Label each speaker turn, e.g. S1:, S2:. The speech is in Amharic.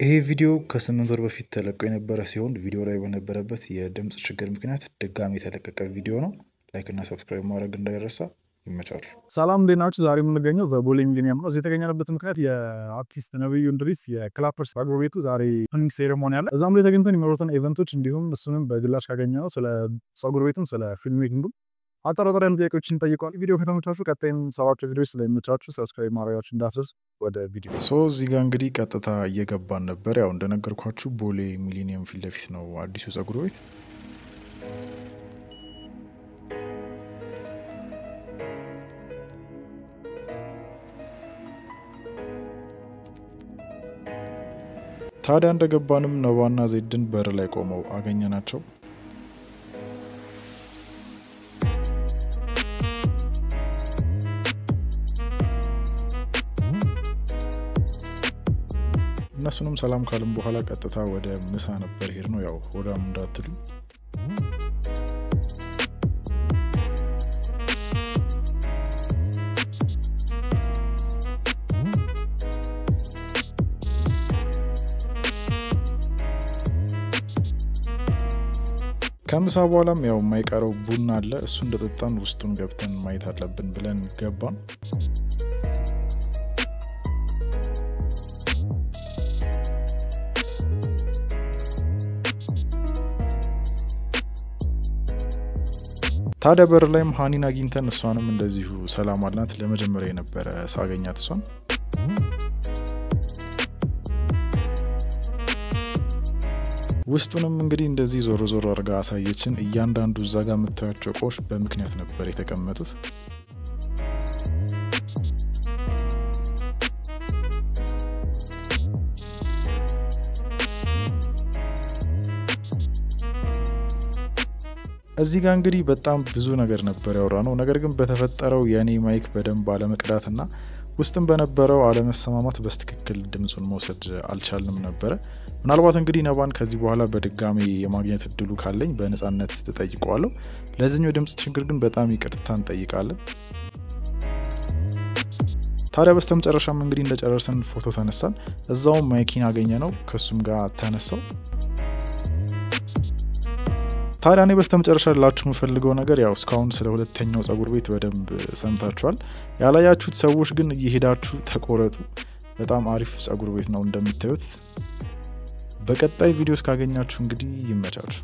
S1: ይሄ ቪዲዮ ከ8 ወር በፊት ተለቆ የነበረ ሲሆን ቪዲዮ ላይ በነበረበት የድምጽ ችግር ምክንያት ድጋሚ የተለቀቀ ቪዲዮ ነው። ላይክ እና ሰብስክራይብ ማድረግ እንዳይረሳ። ይመቻችሁ።
S2: ሰላም እንዴት ናችሁ? ዛሬ የምንገኘው በቦሌ ሚሊኒየም ነው። እዚህ የተገኘንበት ምክንያት የአርቲስት ነብዩ እንድሪስ የክላፐርስ ጸጉር ቤቱ ዛሬ ኦፕኒንግ ሴሬሞኒ አለ። እዛም ላይ ተገኝተን የሚኖሩትን ኢቨንቶች እንዲሁም እሱንም በግላሽ ካገኘነው ስለ ጸጉር ቤቱም ስለ ፊልም ሜኪንጉም አጠራጣሪ ያሉ ጥያቄዎችን እንጠይቀዋለን። ቪዲዮ ከተመቻችሁ ቀጣይም ሰባቸው ቪዲዮዎች ስለሚመቻችሁ ሰብስክራይብ ማድረጋችሁ እንዳትረሱ። ወደ ቪዲዮ
S1: እዚህ ጋር እንግዲህ ቀጥታ እየገባን ነበር። ያው እንደነገርኳችሁ ቦሌ ሚሊኒየም ፊት ለፊት ነው አዲሱ ጸጉር ቤት። ታዲያ እንደገባንም ነባና ዜድን በር ላይ ቆመው አገኘናቸው። እነሱንም ሰላም ካልን በኋላ ቀጥታ ወደ ምሳ ነበር ሄድ ነው። ያው ሆዳም እንዳትሉ። ከምሳ በኋላም ያው የማይቀረው ቡና አለ። እሱ እንደጠጣን ውስጡን ገብተን ማየት አለብን ብለን ገባን። ታዲያ በር ላይም ሃኒን አግኝተን እሷንም እንደዚሁ ሰላም አልናት። ለመጀመሪያ የነበረ ሳገኛት እሷን ውስጡንም እንግዲህ እንደዚህ ዞሮ ዞሮ አድርጋ አሳየችን። እያንዳንዱ እዛ ጋር የምታያቸው እቃዎች በምክንያት ነበር የተቀመጡት። እዚህ ጋር እንግዲህ በጣም ብዙ ነገር ነበር ያወራነው። ነገር ግን በተፈጠረው የኔ ማይክ በደንብ አለመቅዳትና ውስጥም በነበረው አለመሰማማት በስትክክል ድምጹን መውሰድ አልቻልንም ነበር። ምናልባት እንግዲህ ነባን ከዚህ በኋላ በድጋሚ የማግኘት እድሉ ካለኝ በነፃነት ተጠይቀዋለሁ። ለዚህኛው ድምጽ ችግር ግን በጣም ይቅርታ እንጠይቃለን። ታዲያ በስተመጨረሻም እንግዲህ እንደጨረሰን ፎቶ ተነሳን። እዛው ማይኪን አገኘነው፣ ከሱም ጋር ተነሳው። ታዲያ እኔ በስተመጨረሻ ላችሁ የምፈልገው ነገር ያው እስካሁን ስለ ሁለተኛው ጸጉር ቤት በደንብ ሰምታችኋል። ያላያችሁት ሰዎች ግን እየሄዳችሁ ተቆረጡ። በጣም አሪፍ ጸጉር ቤት ነው እንደምታዩት። በቀጣይ ቪዲዮስ ካገኛችሁ እንግዲህ ይመቻችሁ።